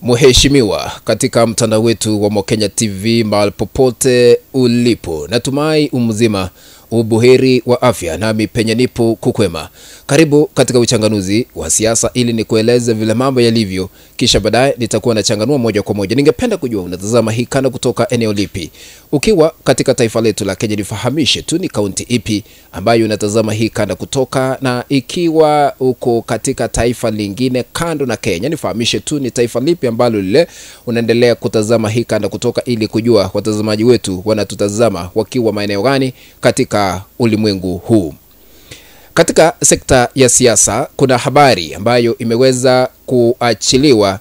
Mheshimiwa katika mtandao wetu wa Mokenya TV mahali popote ulipo. Natumai umzima ubuheri wa afya nami penye nipo kukwema. Karibu katika uchanganuzi wa siasa ili nikueleze vile mambo yalivyo, kisha baadaye nitakuwa nachanganua moja kwa moja. Ningependa kujua unatazama hii kanda kutoka eneo lipi. Ukiwa katika taifa letu la Kenya, nifahamishe tu ni kaunti ipi ambayo unatazama hii kanda kutoka, na ikiwa uko katika taifa lingine kando na Kenya, nifahamishe tu ni taifa lipi ambalo lile unaendelea kutazama hii kanda kutoka, ili kujua watazamaji wetu wanatutazama wakiwa maeneo gani katika ulimwengu huu. Katika sekta ya siasa kuna habari ambayo imeweza kuachiliwa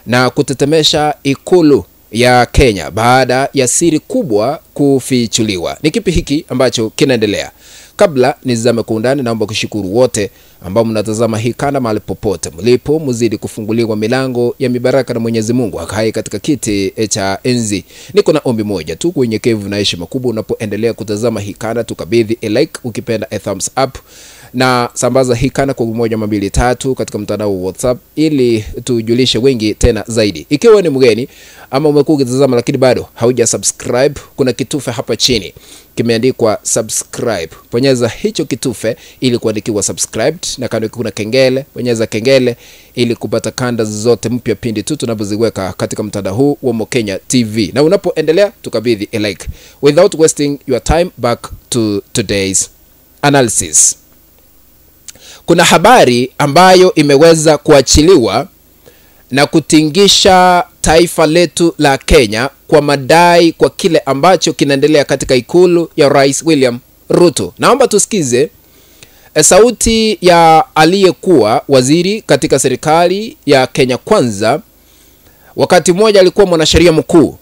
na kutetemesha ikulu ya Kenya baada ya siri kubwa kufichuliwa. Ni kipi hiki ambacho kinaendelea? Kabla nizame kwa undani, naomba kushukuru wote ambao mnatazama hii kanda mahali popote mlipo. Muzidi kufunguliwa milango ya mibaraka na Mwenyezi Mungu akae katika kiti cha enzi. Niko na ombi moja tu, unyenyekevu na heshima kubwa. Unapoendelea kutazama hii kanda, tukabidhi a like, ukipenda a thumbs up, na sambaza hii kanda kwa 1, 2, 3 katika mtandao wa WhatsApp ili tujulishe wengi tena zaidi. Ikiwa ni mgeni ama umekuwa ukitazama lakini bado hauja subscribe, kuna kitufe hapa chini kimeandikwa subscribe. Bonyeza hicho kitufe ili kuandikiwa subscribed, na kando kuna kengele, bonyeza kengele ili kupata kanda zote mpya pindi tu tunapoziweka katika mtandao huu wa Mokenya TV. Na unapoendelea tukabidhi a like. Without wasting your time, back to today's analysis. Kuna habari ambayo imeweza kuachiliwa na kutingisha taifa letu la Kenya kwa madai kwa kile ambacho kinaendelea katika ikulu ya Rais William Ruto. Naomba tusikize sauti ya aliyekuwa waziri katika serikali ya Kenya Kwanza. Wakati mmoja alikuwa mwanasheria mkuu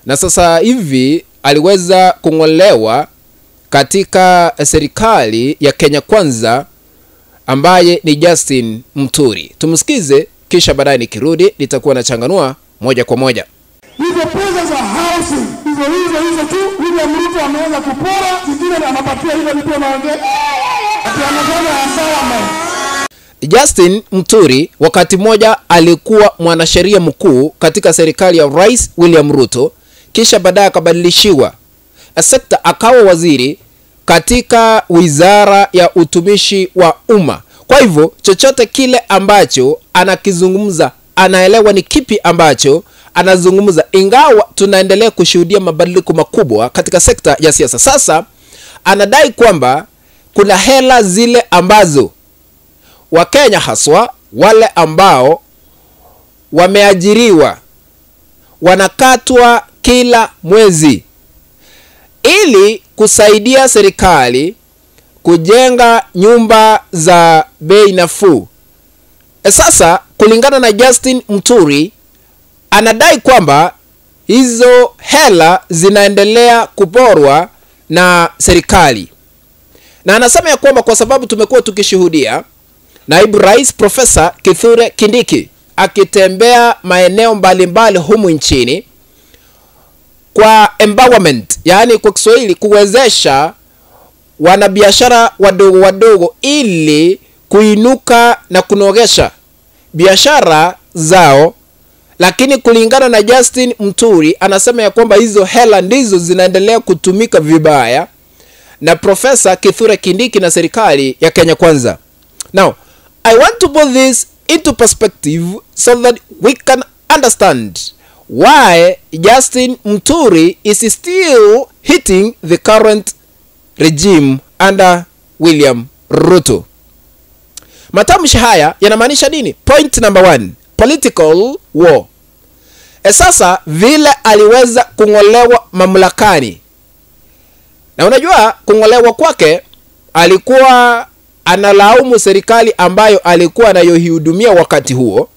na sasa hivi aliweza kung'olewa katika serikali ya Kenya Kwanza, ambaye ni Justin Muturi. Tumsikize kisha baadaye nikirudi nitakuwa nachanganua moja kwa moja. Hizo pesa za housing hizo tu William Ruto ameweza kupora, zingine anapatia ile mtu anaongea ati anafanya hasara. Justin Muturi wakati mmoja alikuwa mwanasheria mkuu katika serikali ya Rais William Ruto, kisha baadaye akabadilishiwa sekta akawa waziri katika wizara ya utumishi wa umma. Kwa hivyo chochote kile ambacho anakizungumza anaelewa ni kipi ambacho anazungumza, ingawa tunaendelea kushuhudia mabadiliko makubwa katika sekta ya siasa. Sasa anadai kwamba kuna hela zile ambazo Wakenya haswa wale ambao wameajiriwa wanakatwa kila mwezi ili kusaidia serikali kujenga nyumba za bei nafuu. Sasa kulingana na Justin Muturi, anadai kwamba hizo hela zinaendelea kuporwa na serikali, na anasema ya kwamba kwa sababu tumekuwa tukishuhudia naibu rais Profesa Kithure Kindiki akitembea maeneo mbalimbali humu nchini kwa empowerment, yani kwa Kiswahili kuwezesha wanabiashara wadogo wadogo ili kuinuka na kunogesha biashara zao. Lakini kulingana na Justin Muturi, anasema ya kwamba hizo hela ndizo zinaendelea kutumika vibaya na Profesa Kithure Kindiki na serikali ya Kenya Kwanza. Now, I want to put this into perspective so that we can understand why Justin Muturi is still hitting the current regime under William Ruto. Matamshi haya yanamaanisha nini? Point number 1, political war. Sasa vile aliweza kung'olewa mamlakani, na unajua kung'olewa kwake alikuwa analaumu serikali ambayo alikuwa anayohudumia wakati huo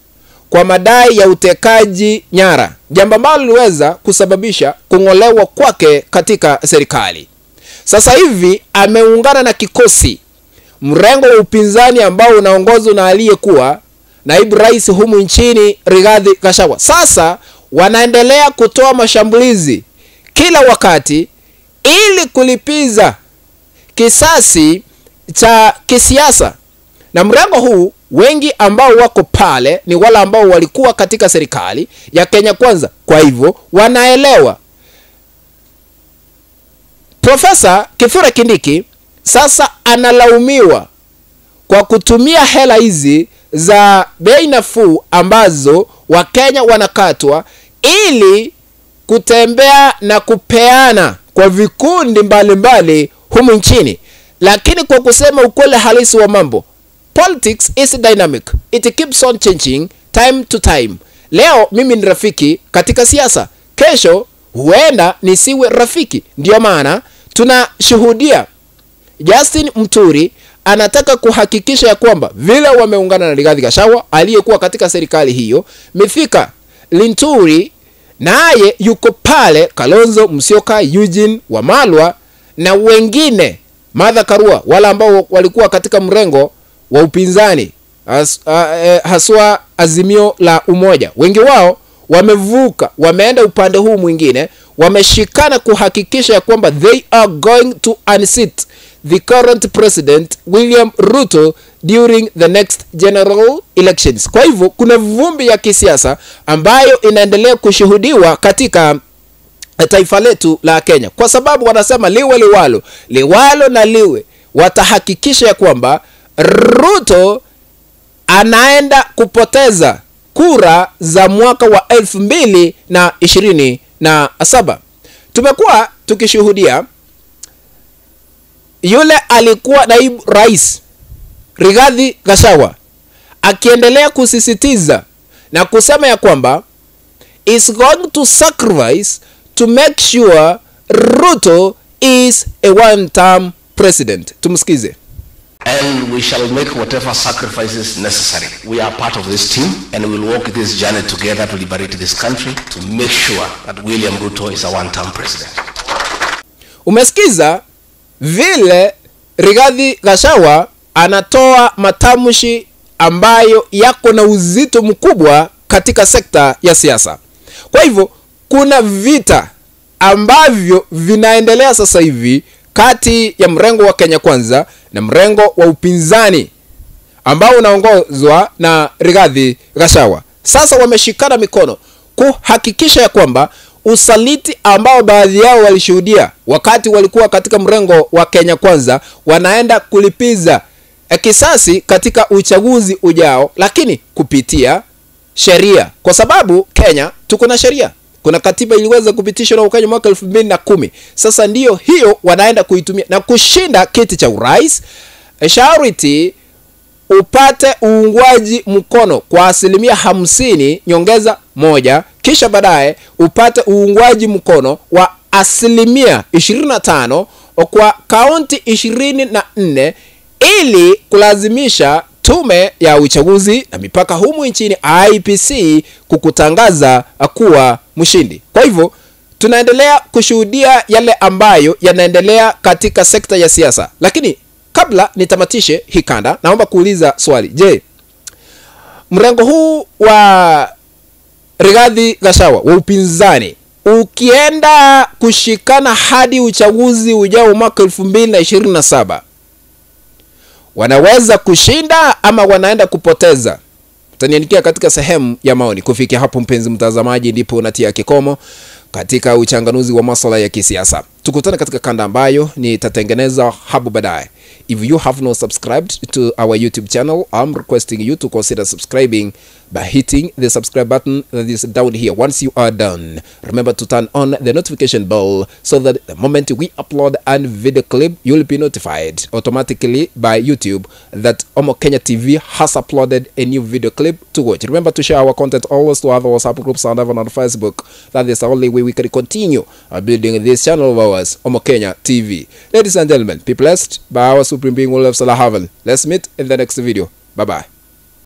kwa madai ya utekaji nyara, jambo ambalo liweza kusababisha kung'olewa kwake katika serikali. Sasa hivi ameungana na kikosi mrengo wa upinzani ambao unaongozwa na aliyekuwa naibu rais humu nchini Rigathi Gachagua. Sasa wanaendelea kutoa mashambulizi kila wakati ili kulipiza kisasi cha kisiasa, na mrengo huu wengi ambao wako pale ni wale ambao walikuwa katika serikali ya Kenya Kwanza, kwa hivyo wanaelewa. Profesa Kithure Kindiki sasa analaumiwa kwa kutumia hela hizi za bei nafuu ambazo Wakenya wanakatwa ili kutembea na kupeana kwa vikundi mbalimbali humu nchini. Lakini kwa kusema ukweli halisi wa mambo, politics is dynamic. It keeps on changing time to time. Leo mimi ni rafiki katika siasa, kesho huenda nisiwe rafiki. Ndio maana tunashuhudia Justin Muturi anataka kuhakikisha ya kwamba vile wameungana na Rigathi Gachagua aliyekuwa katika serikali hiyo, Mithika Linturi naye yuko pale, Kalonzo Musyoka, Eugene Wamalwa na wengine, Martha Karua, wala ambao walikuwa katika mrengo wa upinzani haswa Azimio la Umoja. Wengi wao wamevuka, wameenda upande huu mwingine, wameshikana kuhakikisha ya kwamba they are going to unseat the current president William Ruto during the next general elections. Kwa hivyo kuna vumbi ya kisiasa ambayo inaendelea kushuhudiwa katika taifa letu la Kenya, kwa sababu wanasema liwalo na liwe watahakikisha ya kwamba Ruto anaenda kupoteza kura za mwaka wa 2027. Tumekuwa tukishuhudia yule alikuwa naibu rais Rigathi Gachagua akiendelea kusisitiza na kusema ya kwamba is going to sacrifice to make sure Ruto is a one-term president. Tumsikize. And we shall make whatever sacrifices necessary. We are part of this team and we will walk this journey together to liberate this country, to make sure that William Ruto is a one-term president. Umesikiza vile Rigathi Gachagua anatoa matamshi ambayo yako na uzito mkubwa katika sekta ya siasa. Kwa hivyo kuna vita ambavyo vinaendelea sasa hivi kati ya mrengo wa Kenya Kwanza na mrengo wa upinzani ambao unaongozwa na Rigathi Gachagua. Sasa wameshikana mikono kuhakikisha ya kwamba usaliti ambao baadhi yao walishuhudia wakati walikuwa katika mrengo wa Kenya Kwanza wanaenda kulipiza kisasi katika uchaguzi ujao, lakini kupitia sheria, kwa sababu Kenya tuko na sheria. Kuna katiba iliweza kupitishwa na Ukenya mwaka 2010. Sasa ndiyo hiyo wanaenda kuitumia na kushinda kiti cha urais. Sharti upate uungwaji mkono kwa 50% nyongeza 1, kisha baadaye upate uungwaji mkono wa 25% kwa kaunti 24 ili kulazimisha tume ya uchaguzi na mipaka humu nchini IEBC kukutangaza kuwa mshindi. Kwa hivyo tunaendelea kushuhudia yale ambayo yanaendelea katika sekta ya siasa. Lakini kabla nitamatishe hii kanda, naomba kuuliza swali. Je, mrengo huu wa Rigathi Gachagua wa upinzani ukienda kushikana hadi uchaguzi ujao mwaka 2027, wanaweza kushinda ama wanaenda kupoteza? Utaniandikia katika sehemu ya maoni. Kufikia hapo mpenzi mtazamaji, ndipo unatia kikomo katika uchanganuzi wa masuala ya kisiasa. Tukutane katika kanda ambayo nitatengeneza hapo baadaye. If you have not subscribed to our YouTube channel, I'm requesting you to consider subscribing by hitting the subscribe button that is down here. Once you are done, remember to turn on the notification bell so that the moment we upload a video clip, you'll be notified automatically by YouTube that Omo Kenya TV has uploaded a new video clip to watch. Remember to share our content always to other WhatsApp groups and even on Facebook. That is the only way we can continue building this channel of ours, Omo Kenya TV. Ladies and gentlemen, be blessed by our Supreme Being, Will of Salah Heaven. Let's meet in the next video. Bye-bye.